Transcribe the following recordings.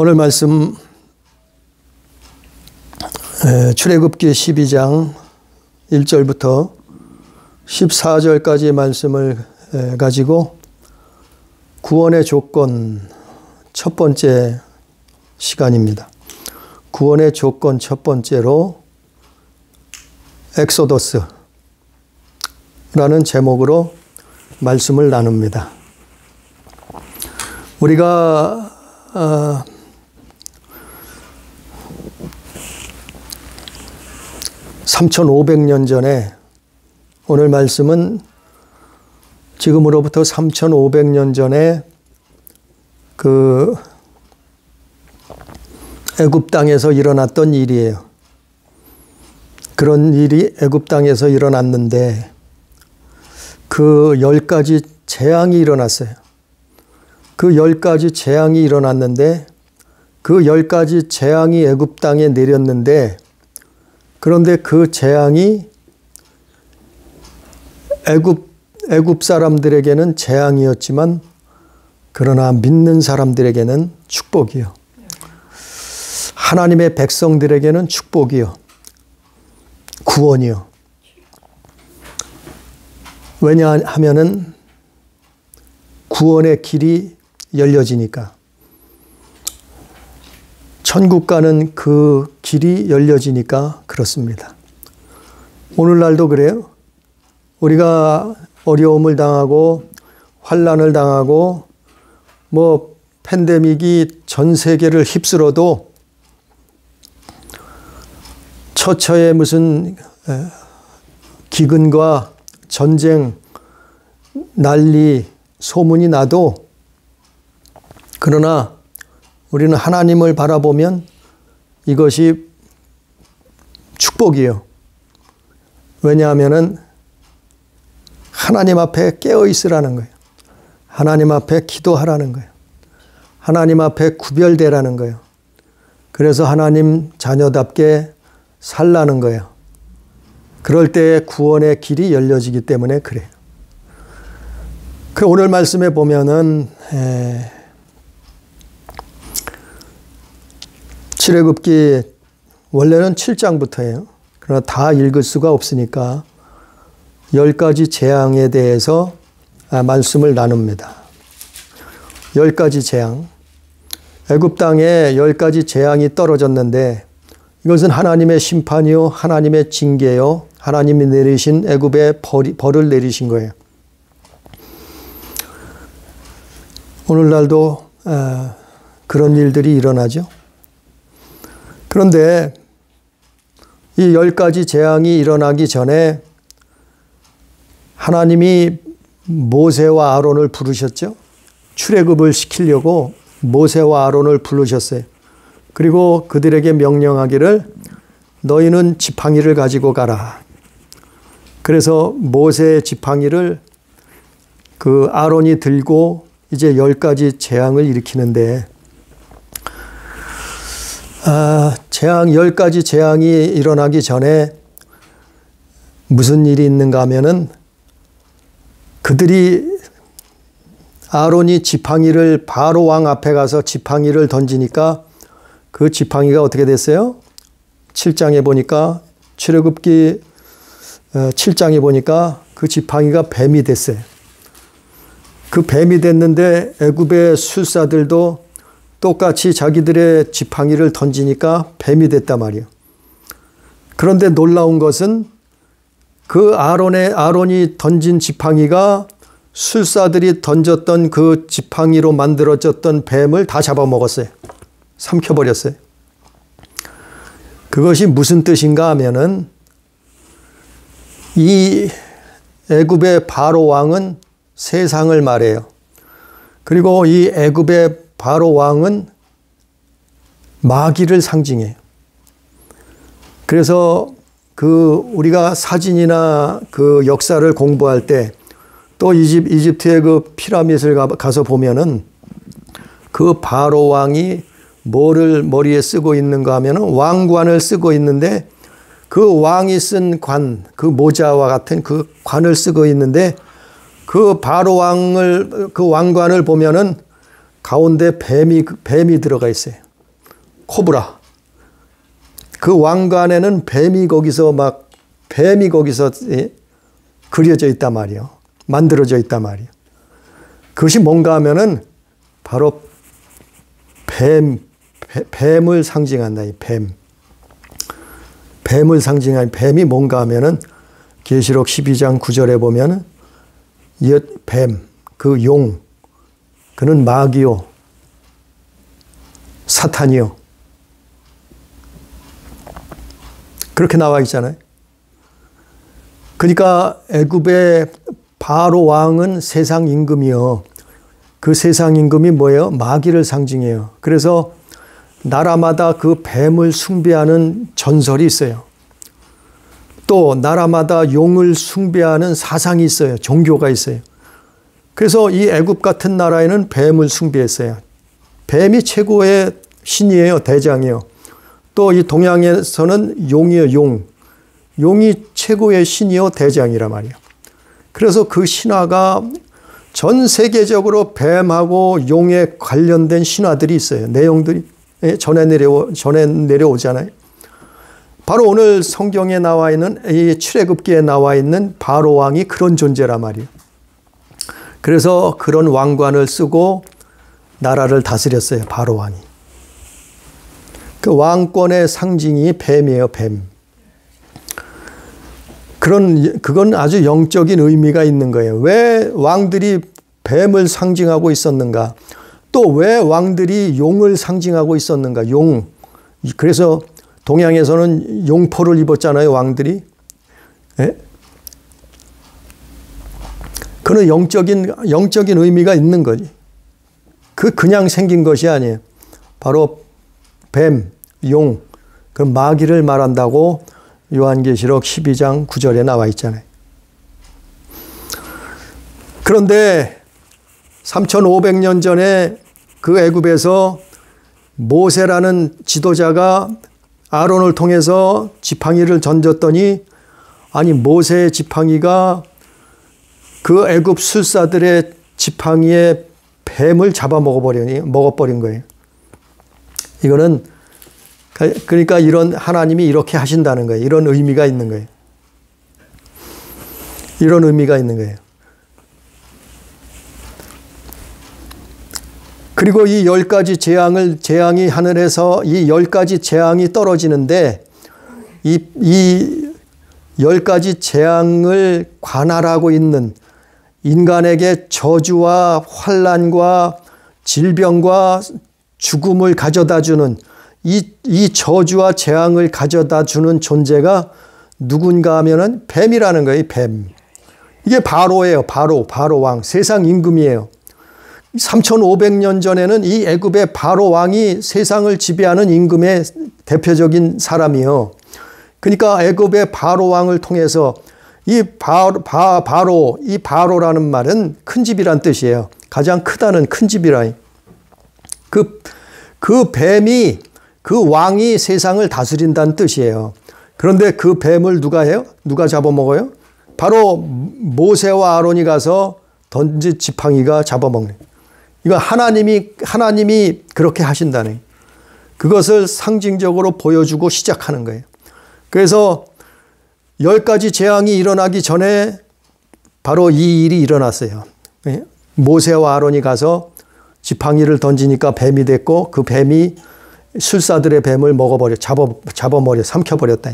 오늘 말씀 출애굽기 12장 1절부터 14절까지의 말씀을 가지고 구원의 조건 첫 번째 시간입니다. 구원의 조건 첫 번째로 엑소더스라는 제목으로 말씀을 나눕니다. 우리가 3500년 전에, 오늘 말씀은 지금으로부터 3500년 전에 그 애굽 땅에서 일어났던 일이에요. 그런 일이 애굽 땅에서 일어났는데 그 10가지 재앙이 일어났어요. 그 10가지 재앙이 일어났는데 그 10가지 재앙이 애굽 땅에 내렸는데, 그런데 그 재앙이 애굽 사람들에게는 재앙이었지만 그러나 믿는 사람들에게는 축복이요. 하나님의 백성들에게는 축복이요. 구원이요. 왜냐하면은 구원의 길이 열려지니까. 천국 가는 그 길이 열려지니까 그렇습니다. 오늘날도 그래요. 우리가 어려움을 당하고 환난을 당하고 팬데믹이 전 세계를 휩쓸어도 처처에 무슨 기근과 전쟁, 난리, 소문이 나도, 그러나 우리는 하나님을 바라보면 이것이 축복이에요. 왜냐하면은 하나님 앞에 깨어 있으라는 거예요. 하나님 앞에 기도하라는 거예요. 하나님 앞에 구별되라는 거예요. 그래서 하나님 자녀답게 살라는 거예요. 그럴 때 구원의 길이 열려지기 때문에 그래요. 그 오늘 말씀에 보면은 출애굽기 원래는 7장부터예요. 그러나 다 읽을 수가 없으니까 10가지 재앙에 대해서 말씀을 나눕니다. 10가지 재앙. 애굽 땅에 10가지 재앙이 떨어졌는데 이것은 하나님의 심판이요, 하나님의 징계요, 하나님이 내리신 애굽의 벌을 내리신 거예요. 오늘날도 그런 일들이 일어나죠. 그런데 이 10가지 재앙이 일어나기 전에 하나님이 모세와 아론을 부르셨죠. 출애굽을 시키려고 모세와 아론을 부르셨어요. 그리고 그들에게 명령하기를 너희는 지팡이를 가지고 가라. 그래서 모세의 지팡이를 그 아론이 들고 이제 10가지 재앙을 일으키는데, 재앙 10가지 재앙이 일어나기 전에 무슨 일이 있는가 하면은 아론이 지팡이를 바로 왕 앞에 가서 지팡이를 던지니까 그 지팡이가 어떻게 됐어요? 7장에 보니까, 출애굽기 7장에 보니까 그 지팡이가 뱀이 됐어요. 그 뱀이 됐는데 애굽의 술사들도 똑같이 자기들의 지팡이를 던지니까 뱀이 됐단 말이에요. 그런데 놀라운 것은 그 아론이 던진 지팡이가 술사들이 던졌던 그 지팡이로 만들어졌던 뱀을 다 잡아먹었어요. 삼켜버렸어요. 그것이 무슨 뜻인가 하면은 이 애굽의 바로 왕은 세상을 말해요. 그리고 이 애굽의 바로 왕은 마귀를 상징해요. 그래서 우리가 사진이나 그 역사를 공부할 때 또 이집트의 그 피라밋을 가서 보면은 그 바로 왕이 뭐를 머리에 쓰고 있는가 하면은 왕관을 쓰고 있는데, 그 왕이 쓴 관, 그 모자와 같은 그 관을 쓰고 있는데, 그 바로 왕관을 보면은 가운데 뱀이 들어가 있어요. 코브라. 그 왕관에는 뱀이 거기서 그려져 있단 말이에요. 만들어져 있단 말이에요. 그것이 뭔가 하면은 바로 뱀을 상징한다. 이 뱀. 뱀을 상징한 뱀이 뭔가 하면은 계시록 12장 9절에 보면은 옛 뱀, 그 용, 그는 마귀요, 사탄이요. 그렇게 나와 있잖아요. 그러니까 애굽의 바로 왕은 세상 임금이요. 그 세상 임금이 뭐예요? 마귀를 상징해요. 그래서 나라마다 그 뱀을 숭배하는 전설이 있어요. 또 나라마다 용을 숭배하는 사상이 있어요. 종교가 있어요. 그래서 이 애굽 같은 나라에는 뱀을 숭배했어요. 뱀이 최고의 신이에요. 대장이에요. 또 이 동양에서는 용이에요. 용. 용이 최고의 신이요. 대장이란 말이에요. 그래서 그 신화가 전 세계적으로 뱀하고 용에 관련된 신화들이 있어요. 내용들이 전해 내려오잖아요. 바로 오늘 성경에 나와 있는 이 출애굽기에 나와 있는 바로 왕이 그런 존재란 말이에요. 그래서 그런 왕관을 쓰고 나라를 다스렸어요. 바로 왕이. 그 왕권의 상징이 뱀이에요. 뱀. 그건 아주 영적인 의미가 있는 거예요. 왜 왕들이 뱀을 상징하고 있었는가? 또 왜 왕들이 용을 상징하고 있었는가? 용. 그래서 동양에서는 용포를 입었잖아요. 왕들이. 예? 그는 영적인 의미가 있는 거지. 그냥 생긴 것이 아니에요. 바로 뱀, 용, 그 마귀를 말한다고 요한계시록 12장 9절에 나와 있잖아요. 그런데 3500년 전에 그 애굽에서 모세라는 지도자가 아론을 통해서 지팡이를 던졌더니 아니 모세의 지팡이가 그 애굽 술사들의 지팡이에 뱀을 먹어버린 거예요. 이거는 그러니까 이런 하나님이 이렇게 하신다는 거예요. 이런 의미가 있는 거예요. 이런 의미가 있는 거예요. 그리고 이 10가지 재앙이 하늘에서 이 10가지 재앙이 떨어지는데 이 10가지 재앙을 관할하고 있는 인간에게 저주와 환난과 질병과 죽음을 가져다 주는 이 저주와 재앙을 가져다 주는 존재가 누군가 하면은 뱀이라는 거예요. 뱀. 이게 바로예요. 바로 왕. 세상 임금이에요. 3500년 전에는 이 애굽의 바로 왕이 세상을 지배하는 임금의 대표적인 사람이에요. 그러니까 애굽의 바로 왕을 통해서 이 바로라는 말은 큰 집이란 뜻이에요. 가장 크다는 큰 집이라. 그 뱀이 그 왕이 세상을 다스린다는 뜻이에요. 그런데 그 뱀을 누가 해요? 누가 잡아먹어요? 바로 모세와 아론이 가서 던진 지팡이가 잡아먹는. 이거 하나님이 그렇게 하신다는. 그것을 상징적으로 보여주고 시작하는 거예요. 그래서 10가지 재앙이 일어나기 전에 바로 이 일이 일어났어요. 모세와 아론이 가서 지팡이를 던지니까 뱀이 됐고 그 뱀이 술사들의 뱀을 잡아버려, 삼켜버렸다.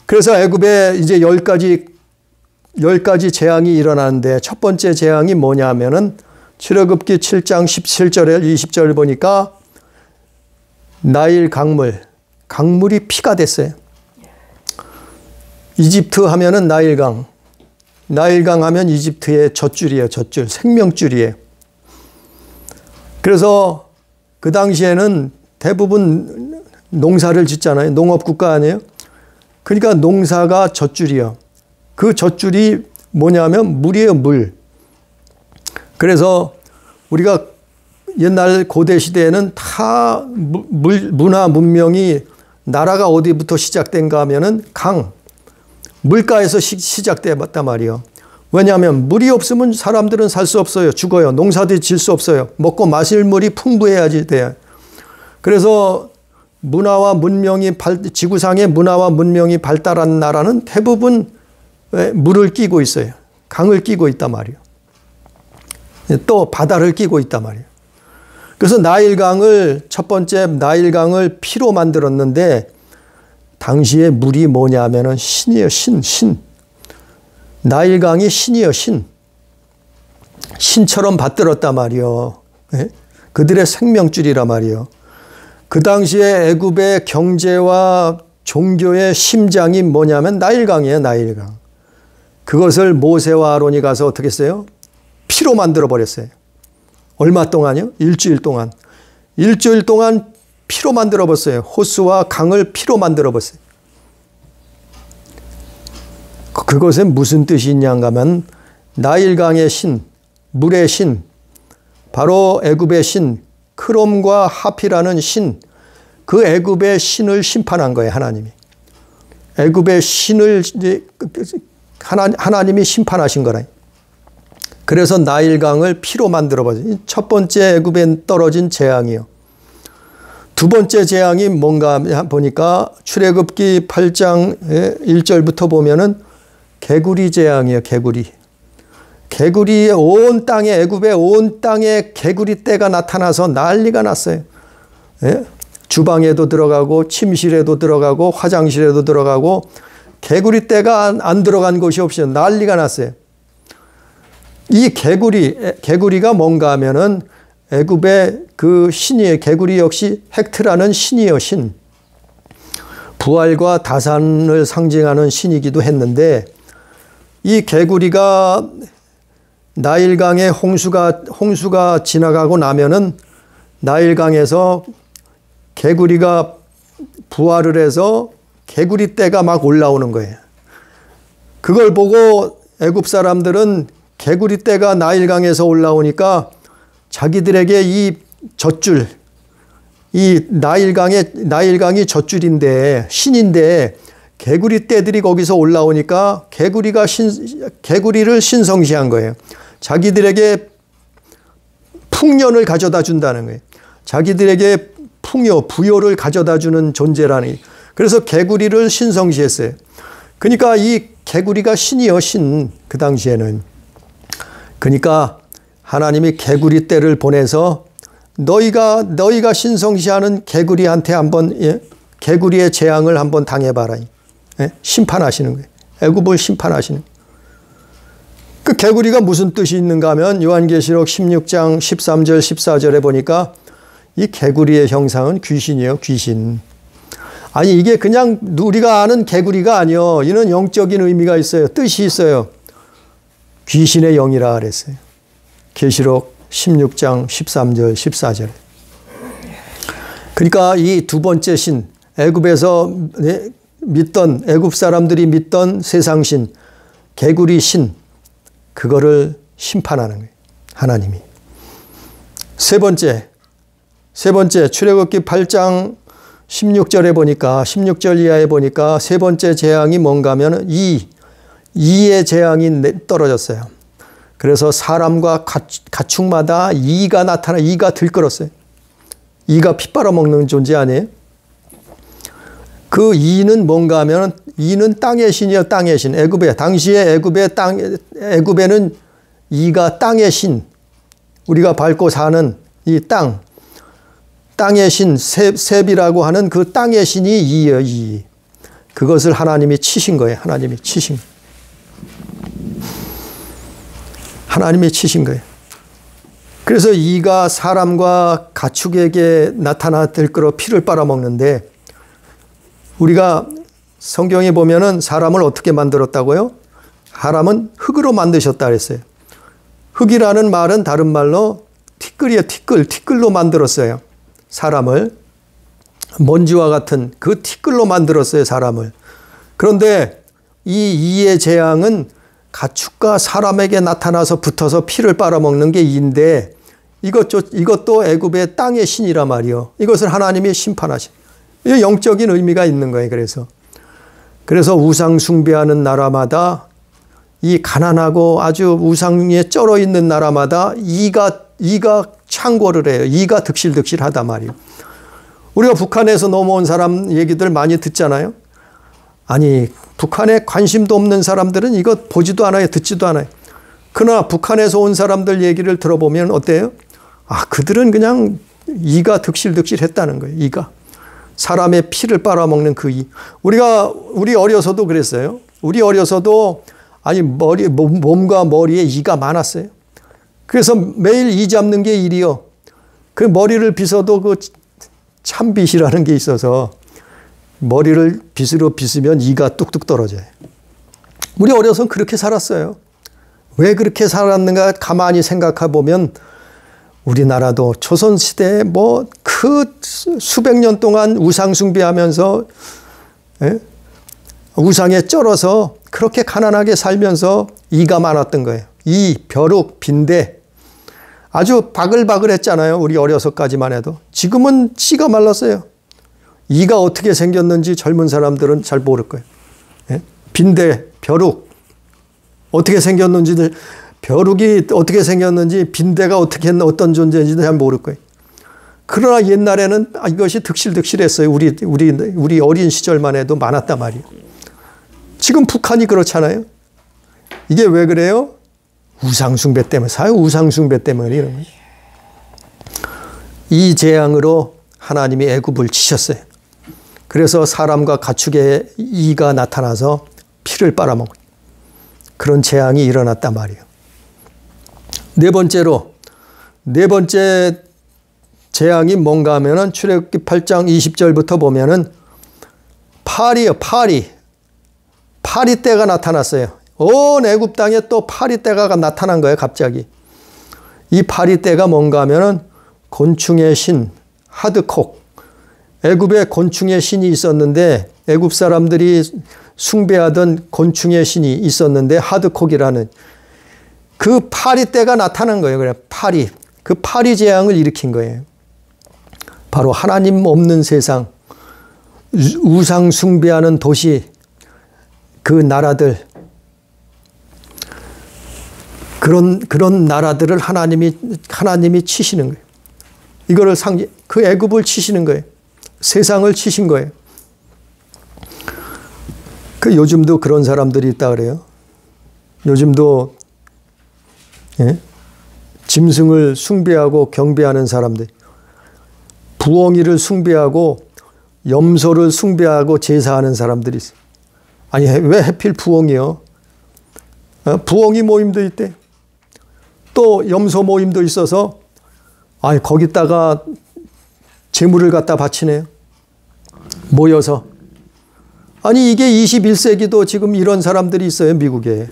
그래서 애굽에 이제 10가지 재앙이 일어나는데 첫 번째 재앙이 뭐냐 하면은 출애굽기 7장 17절에 20절을 보니까 나일 강물이 피가 됐어요. 이집트 하면은 나일강 하면 이집트의 젖줄이에요. 젖줄, 생명줄이에요. 그래서 그 당시에는 대부분 농사를 짓잖아요. 농업국가 아니에요? 그러니까 농사가 젖줄이요. 그 젖줄이 뭐냐면 물이에요. 물. 그래서 우리가 옛날 고대 시대에는 다 문화 문명이 나라가 어디부터 시작된가 하면은 물가에서 시작됐단 말이에요. 왜냐하면 물이 없으면 사람들은 살 수 없어요. 죽어요. 농사도 질 수 없어요. 먹고 마실 물이 풍부해야지 돼요. 그래서 문화와 문명이 지구상의 문화와 문명이 발달한 나라는 대부분 물을 끼고 있어요. 강을 끼고 있단 말이에요. 또 바다를 끼고 있단 말이에요. 그래서 나일강을 첫 번째 나일강을 피로 만들었는데 당시에 물이 뭐냐면은 신이에요. 신. 나일강이 신이에요. 신처럼 받들었단 말이에요. 그들의 생명줄이란 말이에요. 그 당시에 애굽의 경제와 종교의 심장이 뭐냐면 나일강이에요. 나일강. 그것을 모세와 아론이 가서 어떻게 했어요? 피로 만들어 버렸어요. 얼마 동안요? 일주일 동안. 일주일 동안 피로 만들어 버렸어요. 호수와 강을 피로 만들어 버렸어요. 그것은 무슨 뜻이 있냐가 하면 나일강의 신, 물의 신, 바로 애굽의 신, 크롬과 하피라는 신, 그 애굽의 신을 심판한 거예요. 하나님이. 애굽의 신을 하나님이 심판하신 거라. 그래서 나일강을 피로 만들어버려요. 첫 번째 애굽에 떨어진 재앙이요. 두 번째 재앙이 뭔가 보니까 출애굽기 8장 1절부터 보면은 개구리 재앙이에요. 개구리 온 땅에 애굽의 온 땅에 개구리 떼가 나타나서 난리가 났어요. 예? 주방에도 들어가고 침실에도 들어가고 화장실에도 들어가고 개구리 떼가 안 들어간 곳이 없어요. 난리가 났어요. 이 개구리가 뭔가 하면은 애굽의 그 신이에요. 개구리 역시 헥트라는 신이에요. 신. 부활과 다산을 상징하는 신이기도 했는데 이 개구리가 나일강에 홍수가 지나가고 나면은 나일강에서 개구리가 부활을 해서 개구리 떼가 막 올라오는 거예요. 그걸 보고 애굽 사람들은 개구리 떼가 나일강에서 올라오니까 자기들에게 이 젖줄, 이 나일강이 젖줄인데 신인데 개구리 떼들이 거기서 올라오니까 개구리를 신성시한 거예요. 자기들에게 풍년을 가져다 준다는 거예요. 자기들에게 부요를 가져다 주는 존재라니. 그래서 개구리를 신성시했어요. 그러니까 이 개구리가 신이요, 신. 그 당시에는. 그러니까 하나님이 개구리 떼를 보내서 너희가 신성시하는 개구리한테 한번 개구리의 재앙을 한번 당해봐라. 심판하시는 거예요. 애굽을 심판하시는 거예요. 그 개구리가 무슨 뜻이 있는가 하면 요한계시록 16장 13절 14절에 보니까 이 개구리의 형상은 귀신이에요. 귀신. 아니 이게 그냥 우리가 아는 개구리가 아니요. 이는 영적인 의미가 있어요. 뜻이 있어요. 귀신의 영이라 그랬어요. 계시록 16장 13절 14절. 그러니까 이 두 번째 신, 애굽에서 믿던 애굽 사람들이 믿던 세상신, 개구리 신, 그거를 심판하는 거예요. 하나님이. 세 번째 출애굽기 8장 16절에 보니까 16절 이하에 보니까 세 번째 재앙이 뭔가 하면 이의 재앙이 떨어졌어요. 그래서 사람과 가축마다 이가 들끓었어요. 이가 피 빨아먹는 존재 아니에요? 그 이는 뭔가 하면 이는 땅의 신이요. 땅의 신. 당시에 애굽에는 이가 땅의 신. 우리가 밟고 사는 이 땅의 신, 셉이라고 하는 그 땅의 신이 이예요. 이. 그것을 하나님이 치신 거예요. 하나님이 치신 거예요. 그래서 이가 사람과 가축에게 나타나 들끓어 피를 빨아먹는데 우리가 성경에 보면은 사람을 어떻게 만들었다고요? 사람은 흙으로 만드셨다 그랬어요. 흙이라는 말은 다른 말로 티끌이에요. 티끌로 만들었어요. 사람을. 먼지와 같은 그 티끌로 만들었어요. 사람을. 그런데 이 이의 재앙은 가축과 사람에게 나타나서 붙어서 피를 빨아먹는 게 이인데 이것도 애굽의 땅의 신이란 말이요. 이것을 하나님이 심판하신. 영적인 의미가 있는 거예요. 그래서 우상 숭배하는 나라마다 이 가난하고 아주 우상에 쩔어 있는 나라마다 이가 창궐을 해요. 이가 득실득실하단 말이에요. 우리가 북한에서 넘어온 사람 얘기들 많이 듣잖아요. 아니, 북한에 관심도 없는 사람들은 이거 보지도 않아요. 듣지도 않아요. 그러나 북한에서 온 사람들 얘기를 들어보면 어때요? 아, 그들은 그냥 이가 득실득실 했다는 거예요. 이가. 사람의 피를 빨아먹는 그 이. 우리 어려서도 그랬어요. 우리 어려서도 아니, 몸과 머리에 이가 많았어요. 그래서 매일 이 잡는 게 일이요. 그 머리를 빗어도 그 참빗이라는 게 있어서 머리를 빗으로 빗으면 이가 뚝뚝 떨어져요. 우리 어려서는 그렇게 살았어요. 왜 그렇게 살았는가 가만히 생각해 보면 우리나라도 조선시대에 뭐 그 수백 년 동안 우상 숭배하면서 우상에 쩔어서 그렇게 가난하게 살면서 이가 많았던 거예요. 이, 벼룩, 빈대 아주 바글바글했잖아요. 우리 어려서까지만 해도. 지금은 씨가 말랐어요. 이가 어떻게 생겼는지 젊은 사람들은 잘 모를 거예요. 빈대, 벼룩 어떻게 생겼는지, 벼룩이 어떻게 생겼는지, 빈대가 어떤 존재인지도 잘 모를 거예요. 그러나 옛날에는 이것이 득실득실했어요. 우리 어린 시절만 해도 많았단 말이에요. 지금 북한이 그렇잖아요. 이게 왜 그래요? 우상숭배 때문에, 우상숭배 때문에 이런 거예요. 이 재앙으로 하나님이 애굽을 치셨어요. 그래서 사람과 가축의 이가 나타나서 피를 빨아먹어요. 그런 재앙이 일어났단 말이에요. 네 번째 재앙이 뭔가 하면은 출애굽기 8장 20절부터 보면은 파리요, 파리 떼가 나타났어요. 온 애굽 땅에 또 파리 떼가 나타난 거예요, 갑자기. 이 파리 떼가 뭔가 하면은 곤충의 신, 하드콕. 애굽에 곤충의 신이 있었는데 애굽 사람들이 숭배하던 곤충의 신이 있었는데 하드콕이라는 그 파리 떼가 나타난 거예요. 그래, 파리. 그 파리 재앙을 일으킨 거예요. 바로 하나님 없는 세상, 우상 숭배하는 도시, 그 나라들, 그런 나라들을 하나님이 치시는 거예요. 이거를 그 애굽을 치시는 거예요. 세상을 치신 거예요. 그 요즘도 그런 사람들이 있다 그래요. 요즘도 짐승을 숭배하고 경배하는 사람들, 부엉이를 숭배하고 염소를 숭배하고 제사하는 사람들이 있어요. 아니, 왜 하필 부엉이요? 부엉이 모임도 있대. 또 염소 모임도 있어서 아니, 거기다가 재물을 갖다 바치네요. 모여서. 아니, 이게 21세기도 지금 이런 사람들이 있어요, 미국에.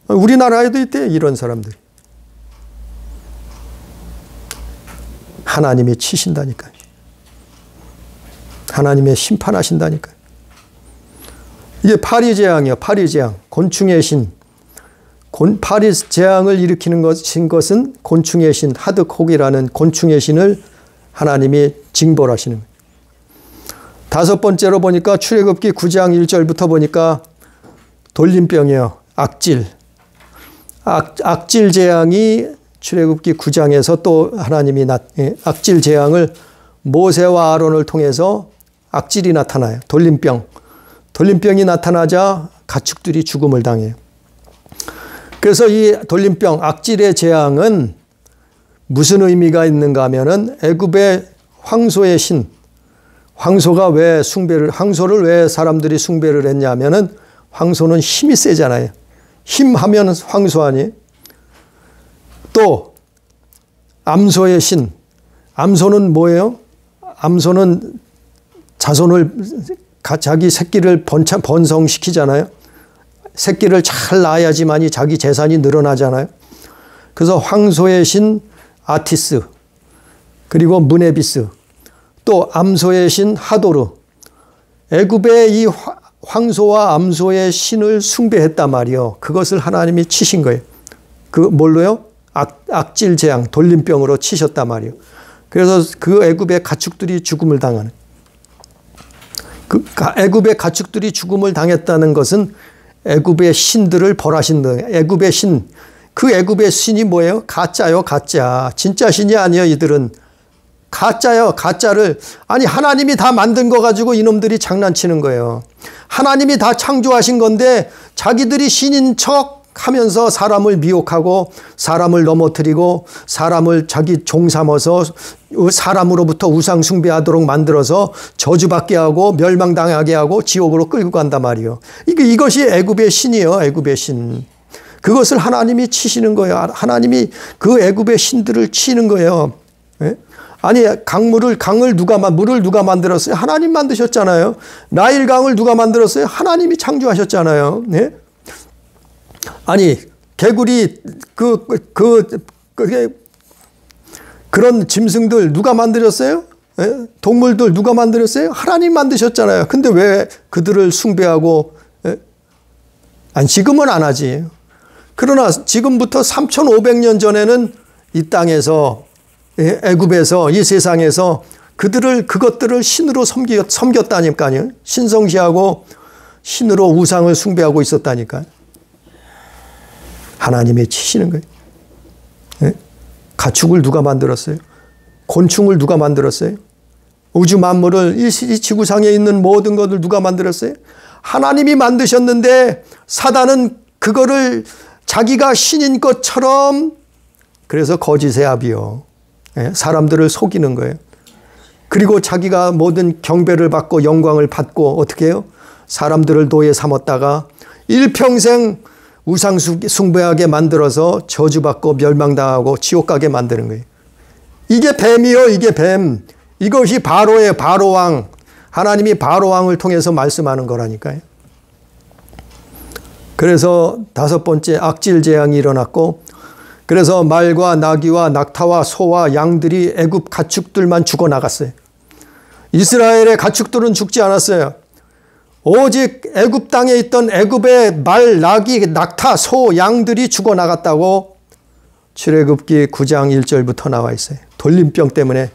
우리나라에도 있대요, 이런 사람들이. 하나님이 치신다니까요. 하나님의 심판하신다니까요. 이게 파리 재앙이요, 파리 재앙. 곤충의 신. 파리 재앙을 일으키는 것은 곤충의 신, 하드콕이라는 곤충의 신을 하나님이 징벌하시는 거예요. 다섯 번째로 보니까 출애굽기 9장 1절부터 보니까 돌림병이요, 악질. 악질 재앙이 출애굽기 9장에서 또 하나님이 악질 재앙을 모세와 아론을 통해서 악질이 나타나요. 돌림병이 나타나자 가축들이 죽음을 당해요. 그래서 이 돌림병, 악질의 재앙은 무슨 의미가 있는가 하면은 애굽의 황소의 신, 황소를 왜 사람들이 숭배를 했냐면은 황소는 힘이 세잖아요. 힘하면 황소 아니에요? 또 암소의 신, 암소는 뭐예요? 암소는 자기 새끼를 번성시키잖아요. 새끼를 잘 낳아야지만이 자기 재산이 늘어나잖아요. 그래서 황소의 신 아티스, 그리고 무네비스, 또 암소의 신 하도르. 애굽의 이 황소와 암소의 신을 숭배했단 말이요. 그것을 하나님이 치신 거예요. 그 뭘로요? 악질 재앙, 돌림병으로 치셨단 말이에요. 그래서 그 애굽의 가축들이 죽음을 당하는. 그 애굽의 가축들이 죽음을 당했다는 것은 애굽의 신들을 벌하신 거예요. 애굽의 신. 그 애굽의 신이 뭐예요? 가짜요, 가짜. 진짜 신이 아니에요, 이들은. 가짜요. 가짜를. 아니 하나님이 다 만든 거 가지고 이놈들이 장난치는 거예요. 하나님이 다 창조하신 건데 자기들이 신인 척 하면서 사람을 미혹하고 사람을 넘어뜨리고 사람을 자기 종 삼아서 사람으로부터 우상 숭배하도록 만들어서 저주받게 하고 멸망당하게 하고 지옥으로 끌고 간단 말이에요. 이것이 애굽의 신이에요. 애굽의 신. 그것을 하나님이 치시는 거예요. 하나님이 그 애굽의 신들을 치는 거예요. 예? 아니 물을 누가 만들었어요? 하나님 만드셨잖아요. 나일강을 누가 만들었어요? 하나님이 창조하셨잖아요. 예? 아니 개구리 그런 짐승들 누가 만들었어요? 예? 동물들 누가 만들었어요? 하나님 만드셨잖아요. 근데 왜 그들을 숭배하고 아니 지금은 안 하지. 그러나 지금부터 3,500년 전에는 이 땅에서 애굽에서 이 세상에서 그것들을 신으로 섬겼다니까요. 신성시하고 신으로 우상을 숭배하고 있었다니까요. 하나님이 치시는 거예요. 네? 가축을 누가 만들었어요? 곤충을 누가 만들었어요? 우주 만물을 이 지구상에 있는 모든 것을 누가 만들었어요? 하나님이 만드셨는데 사단은 그거를 자기가 신인 것처럼 그래서 거짓의 아비요. 사람들을 속이는 거예요. 그리고 자기가 모든 경배를 받고 영광을 받고 어떻게 해요? 사람들을 노예 삼았다가 일평생 우상 숭배하게 만들어서 저주받고 멸망당하고 지옥 가게 만드는 거예요. 이게 뱀이요. 이게 뱀. 이것이 바로의 바로왕. 하나님이 바로왕을 통해서 말씀하는 거라니까요. 그래서 5번째 악질 재앙이 일어났고 그래서 말과 나귀와 낙타와 소와 양들이 애굽 가축들만 죽어나갔어요. 이스라엘의 가축들은 죽지 않았어요. 오직 애굽 땅에 있던 애굽의 말, 나귀, 낙타, 소, 양들이 죽어나갔다고 출애굽기 9장 1절부터 나와 있어요. 돌림병 때문에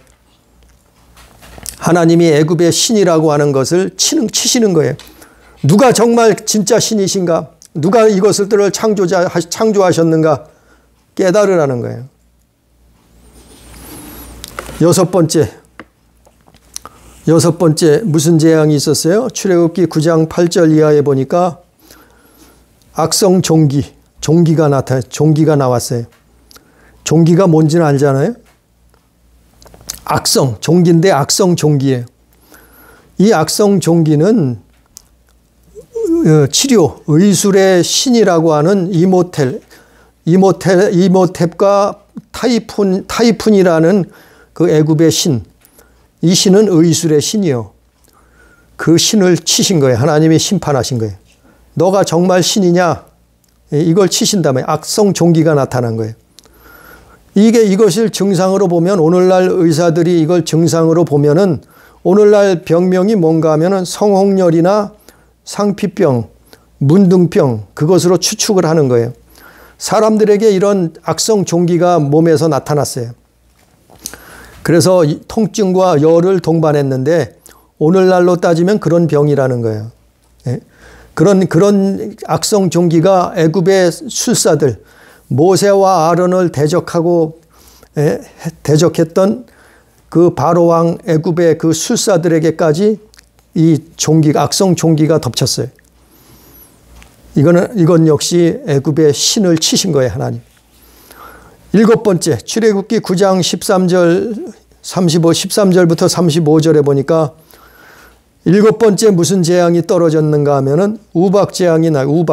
하나님이 애굽의 신이라고 하는 것을 치시는 거예요. 누가 정말 진짜 신이신가? 누가 이것들을 창조하셨는가? 깨달으라는 거예요. 6번째 무슨 재앙이 있었어요? 출애굽기 9장 8절 이하에 보니까 악성 종기가 나왔어요. 종기가 뭔지는 알잖아요? 종기인데 악성 종기예요. 이 악성 종기는 치료, 의술의 신이라고 하는 이모탭과 타이푼이라는 그 애굽의 신. 이 신은 의술의 신이요. 그 신을 치신 거예요. 하나님이 심판하신 거예요. 너가 정말 신이냐? 이걸 치신 다음에 악성 종기가 나타난 거예요. 이것을 증상으로 보면 오늘날 의사들이 이걸 증상으로 보면은 오늘날 병명이 뭔가 하면은 성홍열이나 상피병, 문둥병 그것으로 추측을 하는 거예요. 사람들에게 이런 악성 종기가 몸에서 나타났어요. 그래서 통증과 열을 동반했는데 오늘날로 따지면 그런 병이라는 거예요. 그런 악성 종기가 애굽의 술사들 모세와 아론을 대적했던 그 바로왕 애굽의 그 술사들에게까지 이 악성 종기가 덮쳤어요. 이건 역시 애굽의 신을 치신 거예요, 하나님. 7번째, 출애굽기 9장 13절부터 35절에 보니까 7번째 무슨 재앙이 떨어졌는가 하면은 우박 재앙이 나요.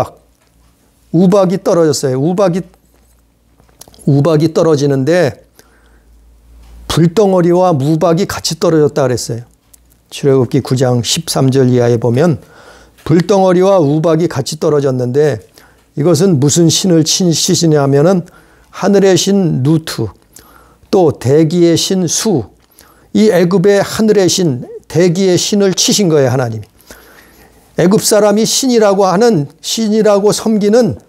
우박이 떨어졌어요. 우박이 떨어지는데 불덩어리와 무박이 같이 떨어졌다 그랬어요. 출애굽기 9장 13절 이하에 보면 불덩어리와 우박이 같이 떨어졌는데 이것은 무슨 신을 치시냐 하면은 하늘의 신 누트, 또 대기의 신 수, 이 애굽의 하늘의 신, 대기의 신을 치신 거예요, 하나님이. 애굽 사람이 신이라고 섬기는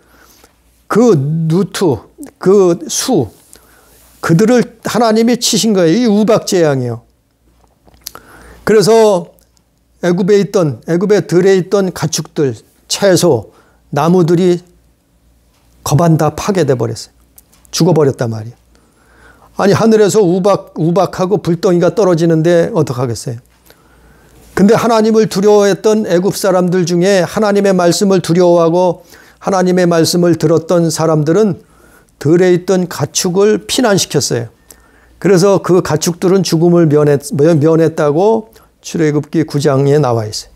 그 누트, 그 수, 그들을 하나님이 치신 거예요. 이 우박 재앙이요. 그래서 애굽의 들에 있던 가축들, 채소, 나무들이 거반 다 파괴돼 버렸어요. 죽어버렸단 말이에요. 아니 하늘에서 우박하고 불덩이가 떨어지는데 어떡하겠어요? 근데 하나님을 두려워했던 애굽 사람들 중에 하나님의 말씀을 두려워하고 하나님의 말씀을 들었던 사람들은 들에 있던 가축을 피난시켰어요. 그래서 그 가축들은 죽음을 면했다고 출애굽기 9장에 나와 있어요.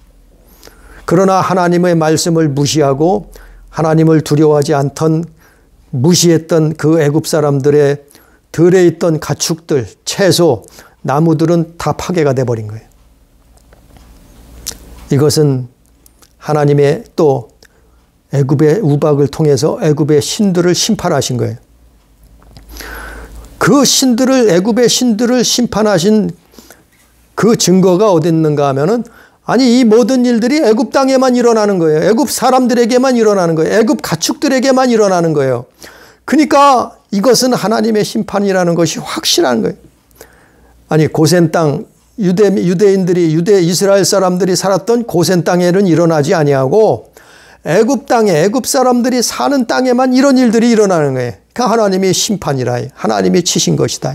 그러나 하나님의 말씀을 무시하고 하나님을 두려워하지 않던 무시했던 그 애굽 사람들의 들에 있던 가축들, 채소, 나무들은 다 파괴가 돼버린 거예요. 이것은 하나님의 또 애굽의 우박을 통해서 애굽의 신들을 심판하신 거예요. 그 신들을 애굽의 신들을 심판하신 그 증거가 어디 있는가 하면은 아니 이 모든 일들이 애굽 땅에만 일어나는 거예요. 애굽 사람들에게만 일어나는 거예요. 애굽 가축들에게만 일어나는 거예요. 그러니까 이것은 하나님의 심판이라는 것이 확실한 거예요. 아니 고센 땅 유대인들이 이스라엘 사람들이 살았던 고센 땅에는 일어나지 아니하고 애굽 땅에 애굽 사람들이 사는 땅에만 이런 일들이 일어나는 거예요. 그 하나님의 심판이라 하나님이 치신 것이다.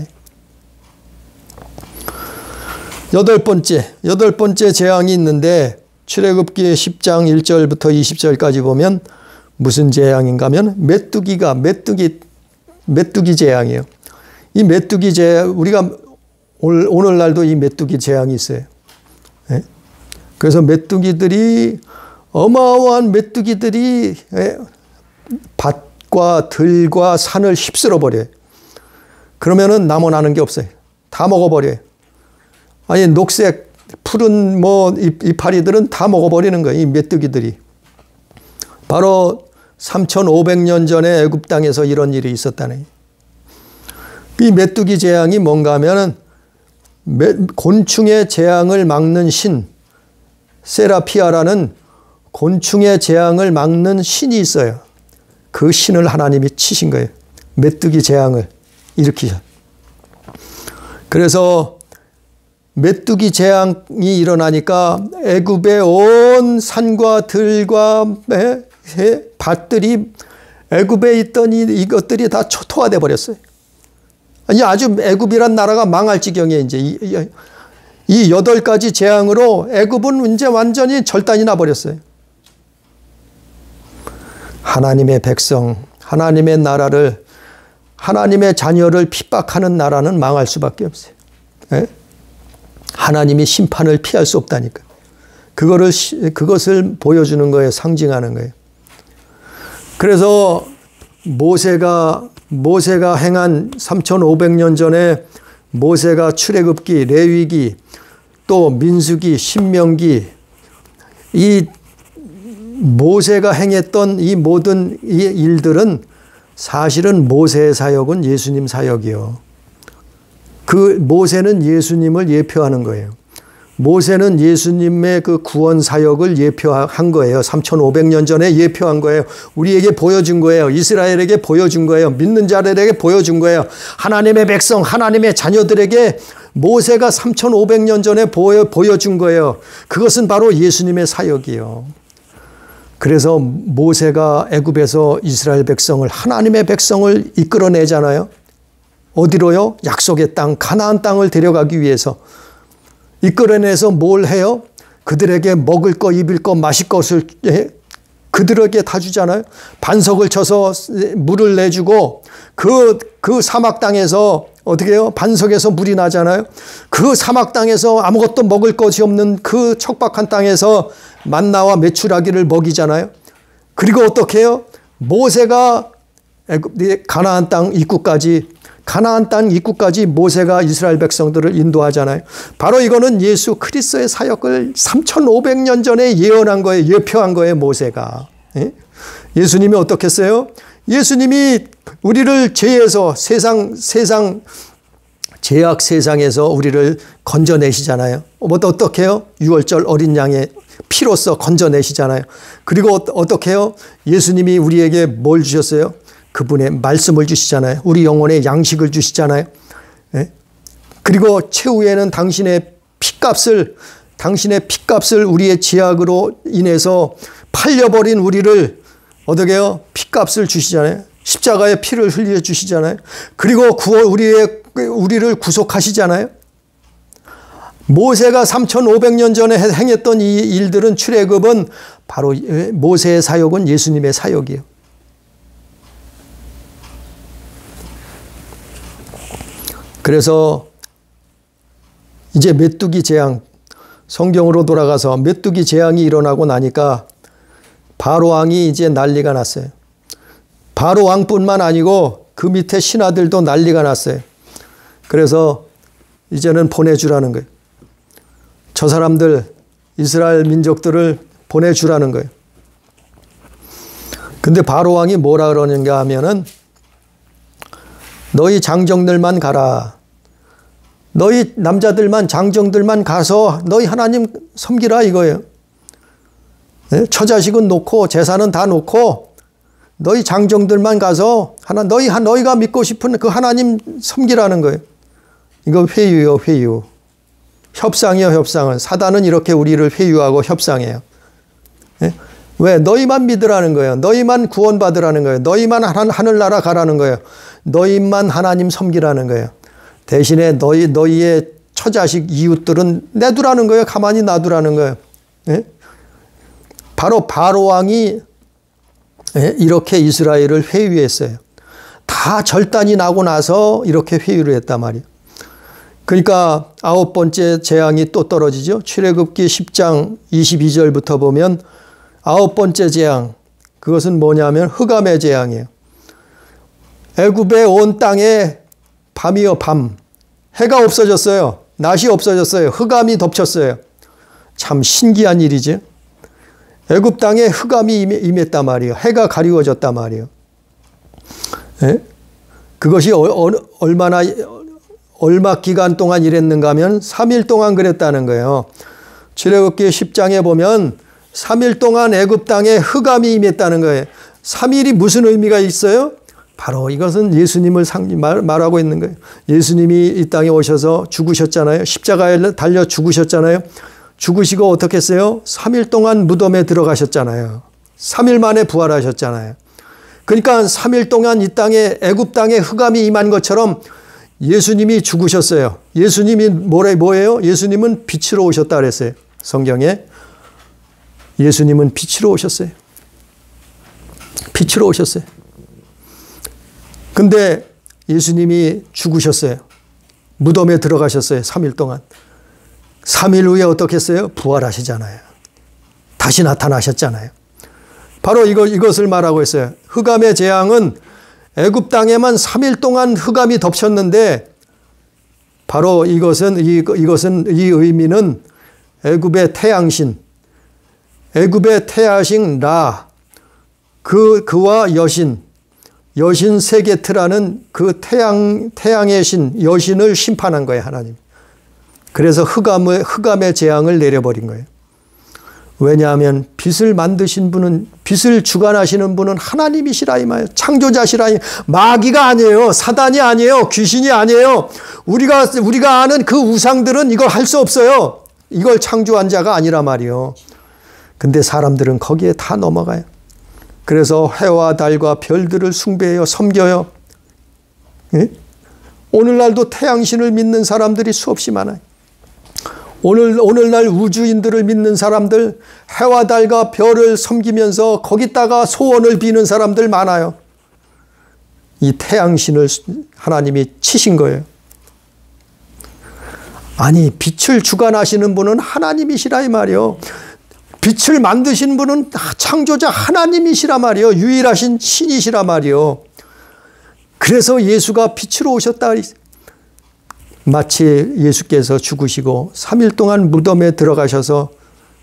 여덟 번째 재앙이 있는데 출애굽기 10장 1절부터 20절까지 보면 무슨 재앙인가 하면 메뚜기 재앙이에요. 이 메뚜기 재앙 우리가 오늘날도 이 메뚜기 재앙이 있어요. 네? 그래서 메뚜기들이 어마어마한 메뚜기들이 밭과 들과 산을 휩쓸어 버려요. 그러면은 남아나는 게 없어요. 다 먹어버려요. 아니 녹색 푸른 이파리들은 다 먹어버리는 거예요. 이 메뚜기들이. 바로 3,500년 전에 애굽 땅에서 이런 일이 있었다는. 이 메뚜기 재앙이 뭔가 하면은 곤충의 재앙을 막는 신 세라피아라는 곤충의 재앙을 막는 신이 있어요. 그 신을 하나님이 치신 거예요. 메뚜기 재앙을 일으키셔. 그래서 메뚜기 재앙이 일어나니까 애굽의 온 산과 들과 밭들이 애굽에 있던 이것들이 다 초토화돼 버렸어요. 아니 아주 애굽이란 나라가 망할 지경에 이제 이 8가지 재앙으로 애굽은 이제 완전히 절단이 나 버렸어요. 하나님의 백성, 하나님의 나라를 하나님의 자녀를 핍박하는 나라는 망할 수밖에 없어요. 네? 하나님이 심판을 피할 수 없다니까. 그것을 보여주는 거예요. 상징하는 거예요. 그래서 모세가 행한 3,500년 전에 모세가 출애굽기, 레위기, 또 민수기, 신명기 이 모세가 행했던 이 모든 이 일들은 사실은 모세의 사역은 예수님 사역이요. 그 모세는 예수님을 예표하는 거예요. 모세는 예수님의 그 구원 사역을 예표한 거예요. 3,500년 전에 예표한 거예요. 우리에게 보여준 거예요. 이스라엘에게 보여준 거예요. 믿는 자들에게 보여준 거예요. 하나님의 백성, 하나님의 자녀들에게 모세가 3,500년 전에 보여준 거예요. 그것은 바로 예수님의 사역이에요. 그래서 모세가 애굽에서 이스라엘 백성을 하나님의 백성을 이끌어내잖아요. 어디로요? 약속의 땅, 가나안 땅을 데려가기 위해서. 이끌어내서 뭘 해요? 그들에게 먹을 거, 입을 거, 마실 것을 그들에게 다 주잖아요. 반석을 쳐서 물을 내주고 그 사막 땅에서 어떻게 해요? 반석에서 물이 나잖아요. 그 사막 땅에서 아무것도 먹을 것이 없는 그 척박한 땅에서 만나와 메추라기를 먹이잖아요. 그리고 어떻게 해요? 모세가 가나안 땅 입구까지 모세가 이스라엘 백성들을 인도하잖아요. 바로 이거는 예수 그리스도의 사역을 3,500년 전에 예언한 거예요. 예표한 거예요. 모세가. 예수님이 어떻게 했어요? 예수님이 우리를 죄에서 죄악 세상에서 우리를 건져내시잖아요. 어떻게 해요? 6월절 어린 양의 피로써 건져내시잖아요. 그리고 어떻게 해요? 예수님이 우리에게 뭘 주셨어요? 그분의 말씀을 주시잖아요. 우리 영혼에 양식을 주시잖아요. 그리고 최후에는 당신의 핏값을 우리의 죄악으로 인해서 팔려버린 우리를 어떻게 해요? 핏값을 주시잖아요. 십자가에 피를 흘려주시잖아요. 그리고 우리를 구속하시잖아요. 모세가 3,500년 전에 행했던 이 일들은, 출애굽은 바로 모세의 사역은 예수님의 사역이에요. 그래서 이제 메뚜기 재앙, 성경으로 돌아가서 메뚜기 재앙이 일어나고 나니까 바로 왕이 이제 난리가 났어요. 바로 왕뿐만 아니고 그 밑에 신하들도 난리가 났어요. 그래서 이제는 보내주라는 거예요. 저 사람들, 이스라엘 민족들을 보내주라는 거예요. 근데 바로 왕이 뭐라 그러는가 하면은, 너희 장정들만 가라. 너희 남자들만, 장정들만 가서 너희 하나님 섬기라 이거예요. 처자식은 놓고 재산은 다 놓고 너희 장정들만 가서 너희가 믿고 싶은 그 하나님 섬기라는 거예요. 이거 회유요, 회유. 협상이요, 협상은. 사단은 이렇게 우리를 회유하고 협상해요. 왜? 너희만 믿으라는 거예요. 너희만 구원받으라는 거예요. 너희만 하늘나라 가라는 거예요. 너희만 하나님 섬기라는 거예요. 대신에 너희의 처자식 이웃들은 내두라는 거예요. 가만히 놔두라는 거예요. 바로 왕이 이렇게 이스라엘을 회유했어요. 다 절단이 나고 나서 이렇게 회유를 했단 말이에요. 그러니까 9번째 재앙이 또 떨어지죠. 출애굽기 10장 22절부터 보면 9번째 재앙, 그것은 뭐냐면 흑암의 재앙이에요. 애굽의 온 땅에 밤이요, 밤. 해가 없어졌어요. 낮이 없어졌어요. 흑암이 덮쳤어요. 참 신기한 일이죠. 애굽 땅에 흑암이 임했단 말이에요. 해가 가리워졌단 말이에요. 그것이 얼마 기간 동안 이랬는가 하면 3일 동안 그랬다는 거예요. 출애굽기 10장에 보면 3일 동안 애굽 땅에 흑암이 임했다는 거예요. 3일이 무슨 의미가 있어요? 바로 이것은 예수님을 말하고 있는 거예요. 예수님이 이 땅에 오셔서 죽으셨잖아요. 십자가에 달려 죽으셨잖아요. 죽으시고 어떻게 했어요? 3일 동안 무덤에 들어가셨잖아요. 3일 만에 부활하셨잖아요. 그러니까 3일 동안 이 땅에, 애굽 땅에 흑암이 임한 것처럼 예수님이 죽으셨어요. 예수님이 뭐예요? 예수님은 빛으로 오셨다 그랬어요. 성경에. 예수님은 빛으로 오셨어요. 빛으로 오셨어요. 근데 예수님이 죽으셨어요. 무덤에 들어가셨어요. 3일 동안. 3일 후에 어떻게 했어요? 부활하시잖아요. 다시 나타나셨잖아요. 바로 이것을 말하고 있어요. 흑암의 재앙은 애굽 땅에만 3일 동안 흑암이 덮쳤는데, 바로 이 의미는 애굽의 태양신, 애굽의 태양신 라, 그와 여신 세게트라는 그 태양의 신, 여신을 심판한 거예요, 하나님. 그래서 흑암의 재앙을 내려버린 거예요. 왜냐하면 빛을 만드신 분은, 빛을 주관하시는 분은 하나님이시라 이 말이에요. 창조자시라. 마귀가 아니에요. 사단이 아니에요. 귀신이 아니에요. 우리가 아는 그 우상들은 이걸 할 수 없어요. 이걸 창조한 자가 아니라 말이에요. 근데 사람들은 거기에 다 넘어가요. 그래서 해와 달과 별들을 숭배해요. 섬겨요. 예? 오늘날도 태양신을 믿는 사람들이 수없이 많아요. 오늘날 우주인들을 믿는 사람들, 해와 달과 별을 섬기면서 거기다가 소원을 비는 사람들 많아요. 이 태양신을 하나님이 치신 거예요. 아니, 빛을 주관하시는 분은 하나님이시라 이 말이요. 빛을 만드신 분은 창조자 하나님이시라 말이요. 유일하신 신이시라 말이요. 그래서 예수가 빛으로 오셨다. 마치 예수께서 죽으시고 3일 동안 무덤에 들어가셔서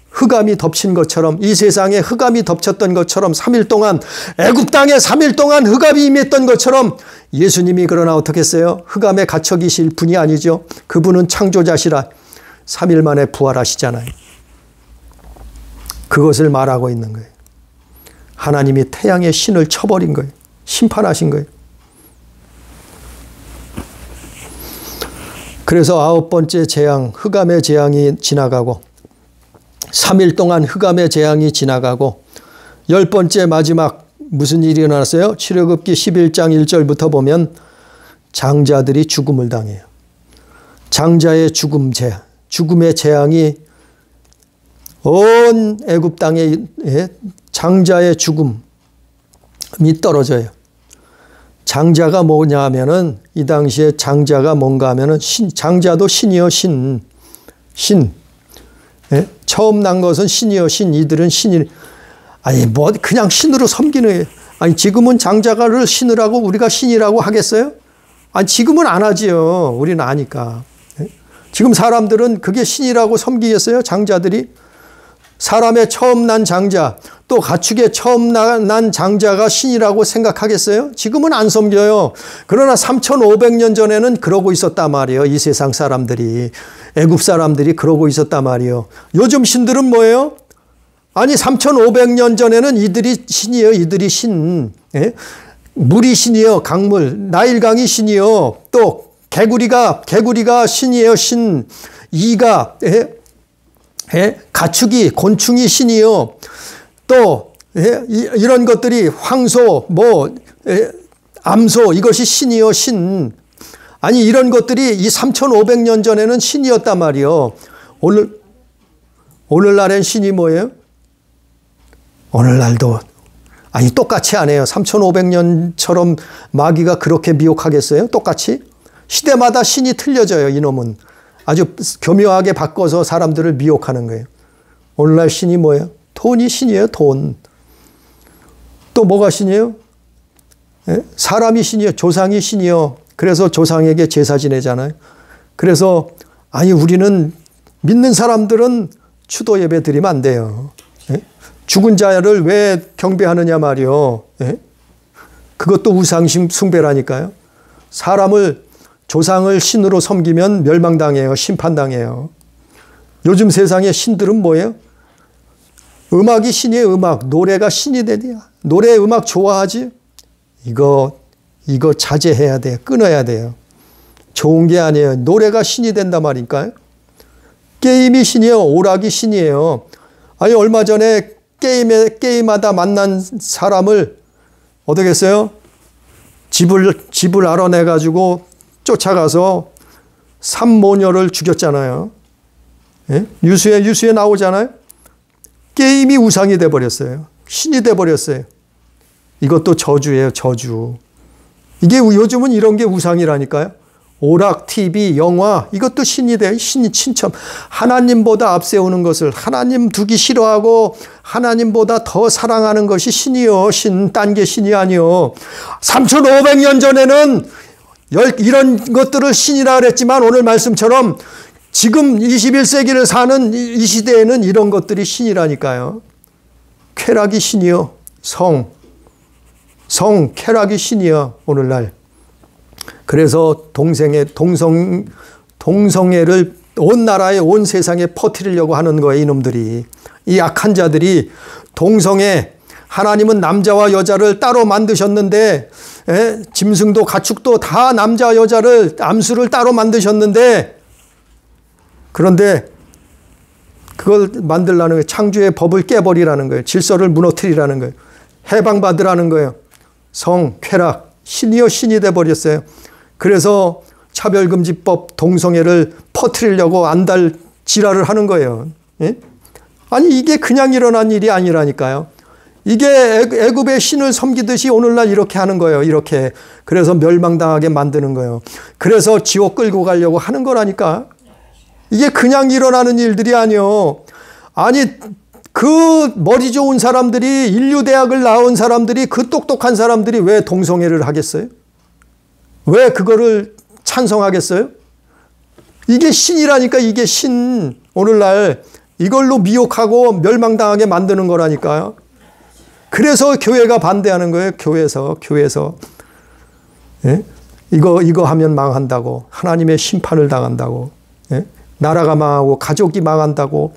흑암이 덮친 것처럼, 이 세상에 흑암이 덮쳤던 것처럼, 3일 동안 애굽 땅에 3일 동안 흑암이 임했던 것처럼, 예수님이 그러나 어떻게 했어요? 흑암에 갇혀 계실 분이 아니죠. 그분은 창조자시라 3일 만에 부활하시잖아요. 그것을 말하고 있는 거예요. 하나님이 태양의 신을 쳐버린 거예요. 심판하신 거예요. 그래서 9번째 재앙, 흑암의 재앙이 지나가고, 3일 동안 흑암의 재앙이 지나가고, 10번째 마지막 무슨 일이 일어났어요? 출애굽기 11장 1절부터 보면 장자들이 죽음을 당해요. 장자의 죽음의 재앙이 온 애굽 땅에 장자의 죽음이 떨어져요. 장자가 뭐냐 하면은 이 당시에 장자가 뭔가 하면은 장자도 신이요 신. 처음 난 것은 신이요 신. 이들은 신이 아니 뭐 그냥 신으로 섬기는 아니 지금은 장자가를 신으라고 우리가 신이라고 하겠어요? 아니 지금은 안 하지요. 우리는 아니까. 지금 사람들은 그게 신이라고 섬기겠어요? 장자들이? 사람의 처음 난 장자, 또 가축의 처음 난 장자가 신이라고 생각하겠어요? 지금은 안 섬겨요. 그러나 3,500년 전에는 그러고 있었단 말이에요. 이 세상 사람들이. 애굽 사람들이 그러고 있었단 말이에요. 요즘 신들은 뭐예요? 아니 3,500년 전에는 이들이 신이에요. 이들이 신. 물이 신이에요. 강물. 나일강이 신이에요. 또 개구리가 신이에요. 신. 이가 가축이 곤충이 신이요. 또 이런 것들이 황소 암소 이것이 신이요. 신. 아니 이런 것들이 이 3,500년 전에는 신이었단 말이요. 오늘날엔 신이 뭐예요? 오늘날도 아니 똑같이 안 해요. 3,500년처럼 마귀가 그렇게 미혹하겠어요? 똑같이? 시대마다 신이 틀려져요. 이놈은. 아주 교묘하게 바꿔서 사람들을 미혹하는 거예요. 오늘날 신이 뭐예요? 돈이 신이에요. 돈. 또 뭐가 신이에요? 사람이 신이에요. 조상이 신이에요. 그래서 조상에게 제사 지내잖아요. 그래서 아니 우리는 믿는 사람들은 추도 예배 드리면 안 돼요. 죽은 자를 왜 경배하느냐 말이요. 그것도 우상 숭배라니까요. 조상을 신으로 섬기면 멸망당해요. 심판당해요. 요즘 세상의 신들은 뭐예요? 음악이 신이에요. 음악. 노래가 신이 되냐. 노래 음악 좋아하지? 이거 자제해야 돼요. 끊어야 돼요. 좋은 게 아니에요. 노래가 신이 된단 말인가요? 게임이 신이에요. 오락이 신이에요. 아니 얼마 전에 게임하다 만난 사람을 어떻게 했어요? 집을 알아내가지고 쫓아가서 삼모녀를 죽였잖아요. 뉴스에 나오잖아요. 게임이 우상이 돼버렸어요. 신이 돼버렸어요. 이것도 저주예요. 저주. 이게 요즘은 이런 게 우상이라니까요. 오락, TV, 영화 이것도 신이 돼요. 신이 친첨. 하나님보다 앞세우는 것을 하나님 두기 싫어하고 하나님보다 더 사랑하는 것이 신이요. 딴 게 신이 아니요. 3,500년 전에는 이런 것들을 신이라 그랬지만 오늘 말씀처럼 지금 21세기를 사는 이 시대에는 이런 것들이 신이라니까요. 쾌락이 신이요. 쾌락이 신이요. 오늘날. 그래서 동성애를 온 나라에 온 세상에 퍼뜨리려고 하는 거예요. 이놈들이. 이 악한 자들이 동성애 하나님은 남자와 여자를 따로 만드셨는데 짐승도 가축도 다 남자 여자를 암수를 따로 만드셨는데 그런데 그걸 만들라는 거예요. 창조의 법을 깨버리라는 거예요. 질서를 무너뜨리라는 거예요. 해방받으라는 거예요. 쾌락 신이요 신이 돼버렸어요. 그래서 차별금지법 동성애를 퍼뜨리려고 안달 지랄을 하는 거예요. 아니 이게 그냥 일어난 일이 아니라니까요. 이게 애굽의 신을 섬기듯이 오늘날 이렇게 하는 거예요. 이렇게. 그래서 멸망당하게 만드는 거예요. 그래서 지옥 끌고 가려고 하는 거라니까. 이게 그냥 일어나는 일들이 아니요. 아니 그 머리 좋은 사람들이 인류대학을 나온 사람들이 그 똑똑한 사람들이 왜 동성애를 하겠어요? 왜 그거를 찬성하겠어요? 이게 신이라니까. 이게 신. 오늘날 이걸로 미혹하고 멸망당하게 만드는 거라니까요. 그래서 교회가 반대하는 거예요. 교회에서. 이거 하면 망한다고. 하나님의 심판을 당한다고. 나라가 망하고 가족이 망한다고.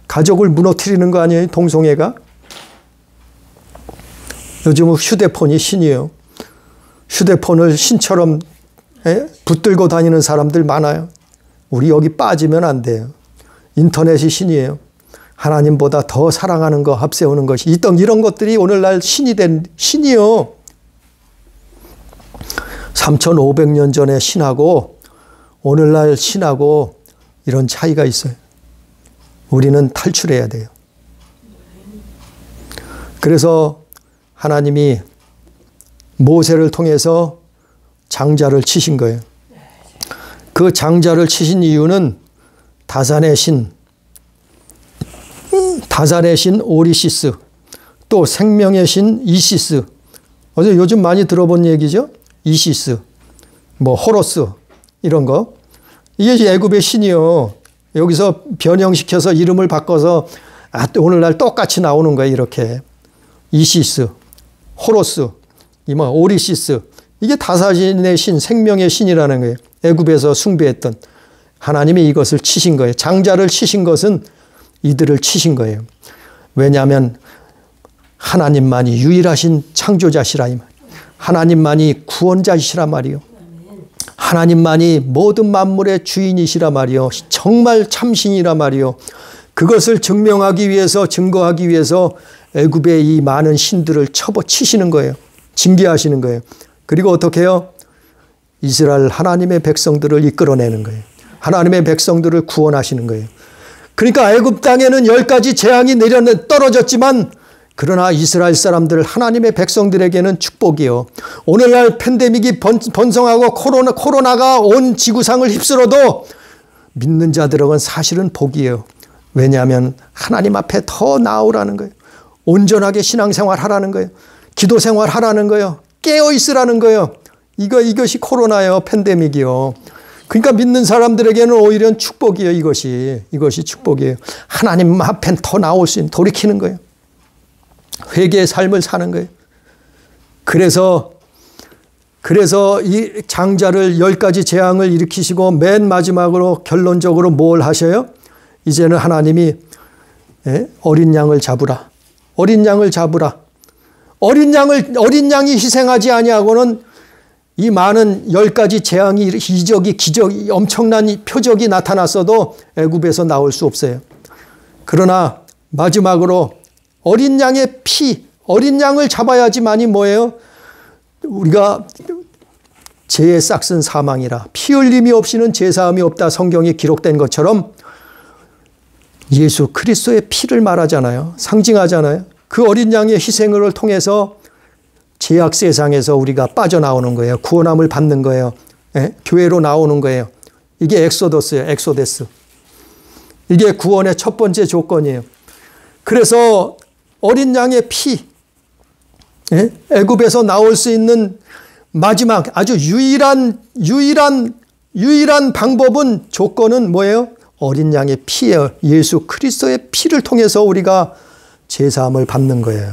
가족을 무너뜨리는 거 아니에요? 동성애가. 요즘은 휴대폰이 신이에요. 휴대폰을 신처럼 붙들고 다니는 사람들 많아요. 우리 여기 빠지면 안 돼요. 인터넷이 신이에요. 하나님보다 더 사랑하는 거 앞세우는 것이 이런 것들이 오늘날 신이 된 신이요. 3,500년 전의 신하고 오늘날 신하고 이런 차이가 있어요. 우리는 탈출해야 돼요. 그래서 하나님이 모세를 통해서 장자를 치신 거예요. 그 장자를 치신 이유는 다산의 신 오리시스, 또 생명의 신 이시스. 어제 요즘 많이 들어본 얘기죠? 이시스, 뭐 호로스 이런 거. 이게 애굽의 신이요. 여기서 변형시켜서 이름을 바꿔서 오늘날 똑같이 나오는 거예요. 이렇게 이시스, 호로스, 오리시스. 이게 다산의 신, 생명의 신이라는 거예요. 애굽에서 숭배했던 하나님이 이것을 치신 거예요. 장자를 치신 것은 이들을 치신 거예요. 왜냐하면 하나님만이 유일하신 창조자시라 이 말. 하나님만이 구원자시라 말이요. 하나님만이 모든 만물의 주인이시라 말이요. 정말 참신이라 말이요. 그것을 증명하기 위해서, 증거하기 위해서 애굽의 이 많은 신들을 치시는 거예요. 징계하시는 거예요. 그리고 어떻게 해요? 이스라엘 하나님의 백성들을 이끌어내는 거예요. 하나님의 백성들을 구원하시는 거예요. 그러니까 애굽 땅에는 10가지 재앙이 떨어졌지만 그러나 이스라엘 사람들, 하나님의 백성들에게는 축복이요. 오늘날 팬데믹이 번성하고 코로나가 온 지구상을 휩쓸어도 믿는 자들에게는 사실은 복이에요. 왜냐하면 하나님 앞에 더 나오라는 거예요. 온전하게 신앙생활 하라는 거예요. 기도생활 하라는 거예요. 깨어있으라는 거예요. 이것이 코로나예요. 팬데믹이요. 그러니까 믿는 사람들에게는 오히려 축복이에요. 이것이 축복이에요. 하나님 앞에 더 나올 수 있는, 돌이키는 거예요. 회개의 삶을 사는 거예요. 그래서 이 장자를 10가지 재앙을 일으키시고 맨 마지막으로 결론적으로 뭘 하셔요? 이제는 하나님이 어린 양을 잡으라. 어린 양을 잡으라. 어린 양이 희생하지 아니하고는 이 많은 10가지 재앙이, 이적이, 기적이, 엄청난 표적이 나타났어도 애굽에서 나올 수 없어요. 그러나 마지막으로 어린 양의 피, 어린 양을 잡아야지만이 뭐예요? 우리가 죄의 싹슨 사망이라 피 흘림이 없이는 죄사함이 없다 성경에 기록된 것처럼 예수 그리스도의 피를 말하잖아요. 상징하잖아요. 그 어린 양의 희생을 통해서 죄악 세상에서 우리가 빠져나오는 거예요. 구원함을 받는 거예요. 교회로 나오는 거예요. 이게 엑소더스예요. 엑소데스. 이게 구원의 첫 번째 조건이에요. 그래서 어린 양의 피, 애굽에서 나올 수 있는 마지막 아주 유일한 방법은, 조건은 뭐예요? 어린 양의 피예요. 예수 그리스도의 피를 통해서 우리가 제사함을 받는 거예요.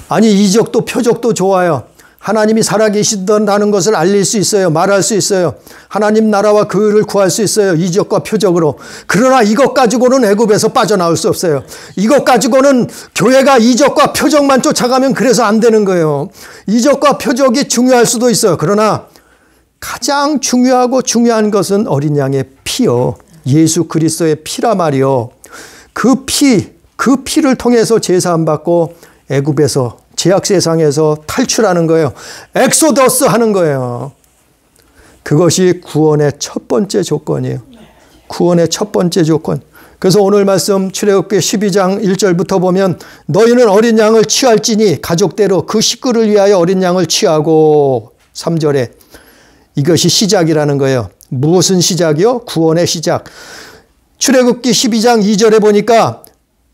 아니 이적도 표적도 좋아요. 하나님이 살아계시다는 것을 알릴 수 있어요. 말할 수 있어요. 하나님 나라와 그 의를 구할 수 있어요. 이적과 표적으로. 그러나 이것 가지고는 애굽에서 빠져나올 수 없어요. 이것 가지고는 교회가 이적과 표적만 쫓아가면 그래서 안 되는 거예요. 이적과 표적이 중요할 수도 있어요. 그러나 가장 중요한 것은 어린 양의 피요. 예수 그리스도의 피라 말이요. 그 피를 통해서 제사함 받고 애굽에서, 죄악 세상에서 탈출하는 거예요. 엑소더스 하는 거예요. 그것이 구원의 첫 번째 조건이에요. 구원의 첫 번째 조건. 그래서 오늘 말씀 출애굽기 12장 1절부터 보면 너희는 어린 양을 취할지니 가족대로 그 식구를 위하여 어린 양을 취하고, 3절에 이것이 시작이라는 거예요. 무엇은 시작이요? 구원의 시작. 출애굽기 12장 2절에 보니까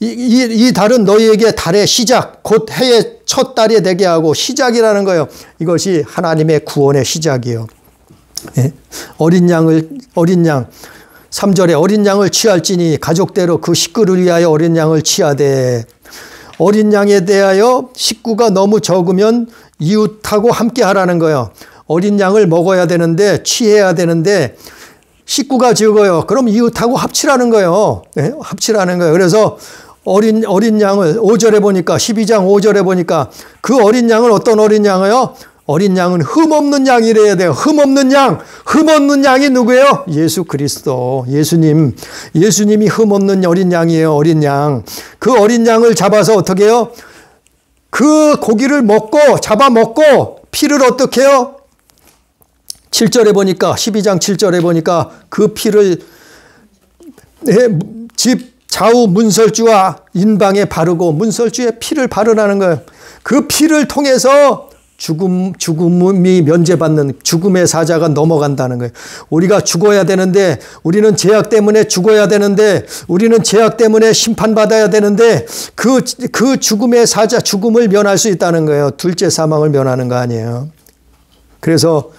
이 달은 너희에게 달의 시작, 곧 해의 첫 달이 되게 하고, 시작이라는 거예요. 이것이 하나님의 구원의 시작이에요. 어린 양, 3절에 어린 양을 취할지니 가족대로 그 식구를 위하여 어린 양을 취하되, 어린 양에 대하여 식구가 너무 적으면 이웃하고 함께 하라는 거예요. 어린 양을 먹어야 되는데, 취해야 되는데 식구가 적어요. 그럼 이웃하고 합치라는 거예요. 합치라는 거예요. 그래서 어린 양을 5절에 보니까, 12장 5절에 보니까 그 어린 양을, 어떤 어린 양이요? 어린 양은 흠없는 양이래야 돼요. 흠없는 양. 흠없는 양이 누구예요? 예수 그리스도. 예수님. 예수님이 흠없는 어린 양이에요. 어린 양. 그 어린 양을 잡아서 어떻게 해요? 그 고기를 먹고 잡아먹고 피를 어떻게 해요? 7절에 보니까 12장 7절에 보니까 그 피를 집 좌우 문설주와 인방에 바르고 문설주에 피를 바르라는 거예요. 그 피를 통해서 죽음이 면제받는 죽음의 사자가 넘어간다는 거예요. 우리가 죽어야 되는데 우리는 죄악 때문에 죽어야 되는데 우리는 죄악 때문에 심판받아야 되는데 그 죽음의 사자 죽음을 면할 수 있다는 거예요. 둘째 사망을 면하는 거 아니에요. 그래서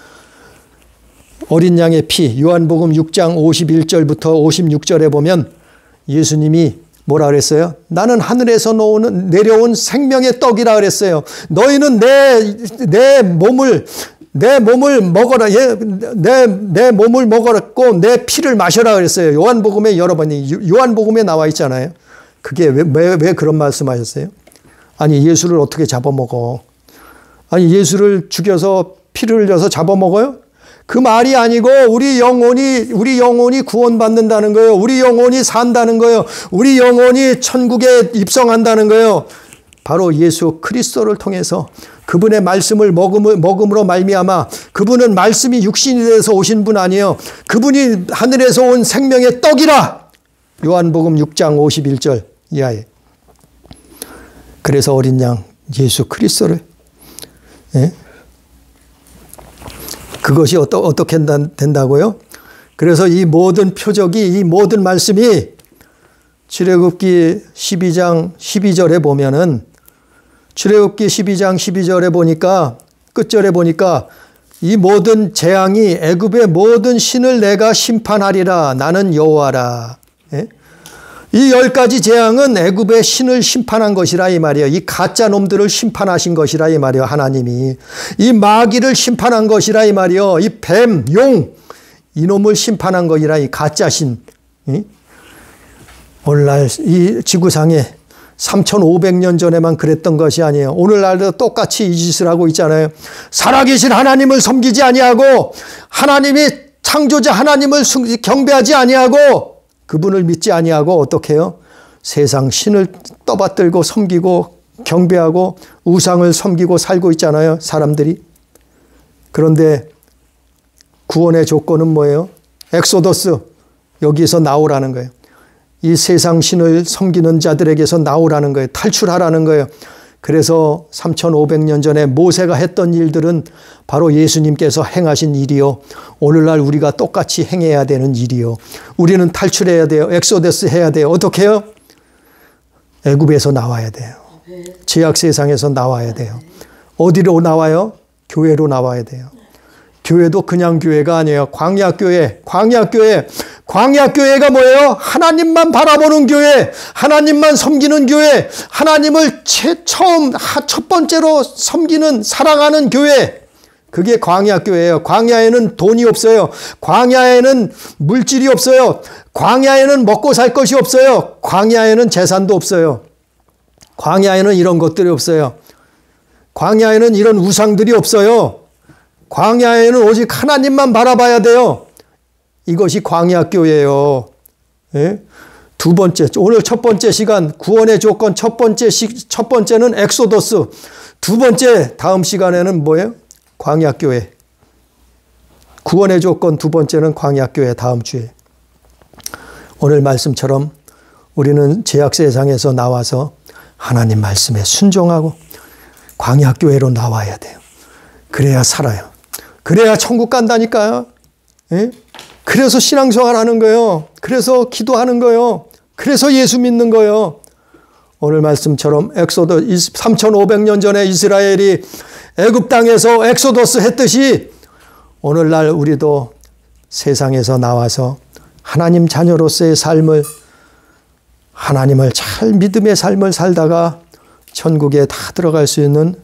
어린 양의 피 요한복음 6장 51절부터 56절에 보면 예수님이 뭐라 그랬어요? 나는 하늘에서 내려온 생명의 떡이라 그랬어요. 너희는 내 몸을 먹어라. 내 몸을 먹었고 내 피를 마셔라 그랬어요. 요한복음에 여러 번이 요한복음에 나와 있잖아요. 그게 왜 그런 말씀하셨어요? 아니 예수를 어떻게 잡아먹어? 아니 예수를 죽여서 피를 흘려서 잡아먹어요? 그 말이 아니고 우리 영혼이 구원받는다는 거예요. 우리 영혼이 산다는 거예요. 우리 영혼이 천국에 입성한다는 거예요. 바로 예수 그리스도를 통해서 그분의 말씀을 먹음으로 말미암아 그분은 말씀이 육신이 돼서 오신 분 아니에요. 그분이 하늘에서 온 생명의 떡이라. 요한복음 6장 51절 이하에. 그래서 어린 양 예수 그리스도를 그것이 어떻게 된다고요? 그래서 이 모든 표적이 이 모든 말씀이 출애굽기 12장 12절에 보면은 출애굽기 12장 12절에 보니까 끝절에 보니까 이 모든 재앙이 애굽의 모든 신을 내가 심판하리라. 나는 여호와라. 이 10가지 재앙은 애굽의 신을 심판한 것이라 이 말이에요. 이 가짜 놈들을 심판하신 것이라 이 말이에요. 하나님이. 이 마귀를 심판한 것이라 이 말이에요. 이 뱀, 용 이놈을 심판한 것이라 이 가짜 신. 오늘날 이 지구상에 3,500년 전에만 그랬던 것이 아니에요. 오늘날도 똑같이 이 짓을 하고 있잖아요. 살아계신 하나님을 섬기지 아니하고 하나님이 창조자 하나님을 경배하지 아니하고 그분을 믿지 아니하고 어떻게 해요? 세상 신을 떠받들고 섬기고 경배하고 우상을 섬기고 살고 있잖아요. 사람들이. 그런데 구원의 조건은 뭐예요? 엑소더스. 여기서 나오라는 거예요. 이 세상 신을 섬기는 자들에게서 나오라는 거예요. 탈출하라는 거예요. 그래서 3,500년 전에 모세가 했던 일들은 바로 예수님께서 행하신 일이요. 오늘날 우리가 똑같이 행해야 되는 일이요. 우리는 탈출해야 돼요. 엑소더스 해야 돼요. 어떻게 해요? 애굽에서 나와야 돼요. 죄악 세상에서 나와야 돼요. 어디로 나와요? 교회로 나와야 돼요. 교회도 그냥 교회가 아니에요. 광야교회. 광야교회가 뭐예요? 하나님만 바라보는 교회, 하나님만 섬기는 교회, 하나님을 첫 번째로 섬기는, 사랑하는 교회. 그게 광야교회예요. 광야에는 돈이 없어요. 광야에는 물질이 없어요. 광야에는 먹고 살 것이 없어요. 광야에는 재산도 없어요. 광야에는 이런 것들이 없어요. 광야에는 이런 우상들이 없어요. 광야에는 오직 하나님만 바라봐야 돼요. 이것이 광야교회예요. 예? 두 번째, 오늘 첫 번째 시간 구원의 조건 첫 번째는 엑소더스. 두 번째 다음 시간에는 뭐예요? 광야교회. 구원의 조건 두 번째는 광야교회 다음 주에. 오늘 말씀처럼 우리는 죄악 세상에서 나와서 하나님 말씀에 순종하고 광야교회로 나와야 돼요. 그래야 살아요. 그래야 천국 간다니까요. 예? 그래서 신앙생활 하는 거예요. 그래서 기도하는 거예요. 그래서 예수 믿는 거예요. 오늘 말씀처럼 3,500년 전에 이스라엘이 애굽 땅에서 엑소더스 했듯이 오늘날 우리도 세상에서 나와서 하나님 자녀로서의 삶을, 하나님을 잘 믿음의 삶을 살다가 천국에 다 들어갈 수 있는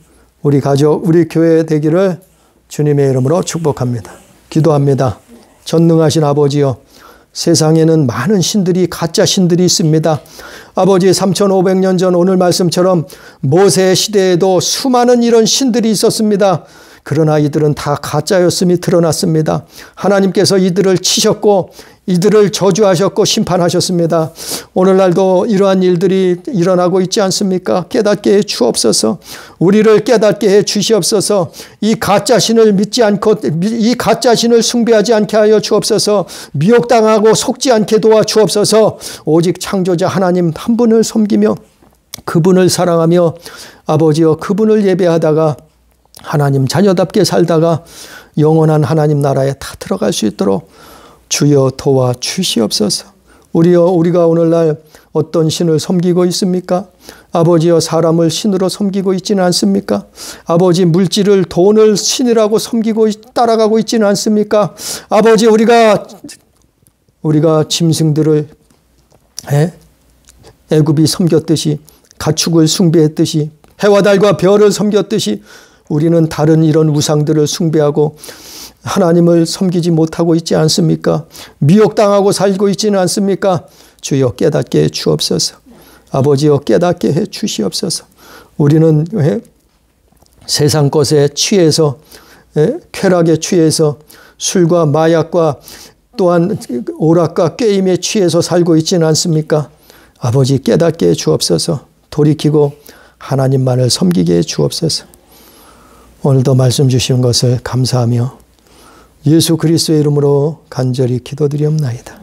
우리 가족, 우리 교회 되기를 주님의 이름으로 축복합니다. 기도합니다. 전능하신 아버지요, 세상에는 많은 신들이, 가짜 신들이 있습니다. 아버지, 3,500년 전 오늘 말씀처럼 모세 시대에도 수많은 이런 신들이 있었습니다. 그러나 이들은 다 가짜였음이 드러났습니다. 하나님께서 이들을 치셨고 이들을 저주하셨고 심판하셨습니다. 오늘날도 이러한 일들이 일어나고 있지 않습니까? 깨닫게 해 주옵소서. 우리를 깨닫게 해 주시옵소서. 이 가짜신을 믿지 않고 이 가짜신을 숭배하지 않게 하여 주옵소서. 미혹당하고 속지 않게 도와 주옵소서. 오직 창조자 하나님 한 분을 섬기며 그분을 사랑하며 아버지여 그분을 예배하다가 하나님 자녀답게 살다가 영원한 하나님 나라에 다 들어갈 수 있도록 주여 도와 주시옵소서. 우리가 오늘날 어떤 신을 섬기고 있습니까? 아버지여 사람을 신으로 섬기고 있지는 않습니까? 아버지 물질을 돈을 신이라고 섬기고 따라가고 있지는 않습니까? 아버지 우리가 짐승들을 애굽이 섬겼듯이 가축을 숭배했듯이 해와 달과 별을 섬겼듯이 우리는 다른 이런 우상들을 숭배하고 하나님을 섬기지 못하고 있지 않습니까? 미혹당하고 살고 있지는 않습니까? 주여 깨닫게 해 주옵소서. 아버지여 깨닫게 해 주시옵소서. 우리는 세상 것에 취해서 쾌락에 취해서 술과 마약과 또한 오락과 게임에 취해서 살고 있지는 않습니까? 아버지 깨닫게 해 주옵소서. 돌이키고 하나님만을 섬기게 해 주옵소서. 오늘도 말씀 주시는 것을 감사하며 예수 그리스도의 이름으로 간절히 기도드리옵나이다.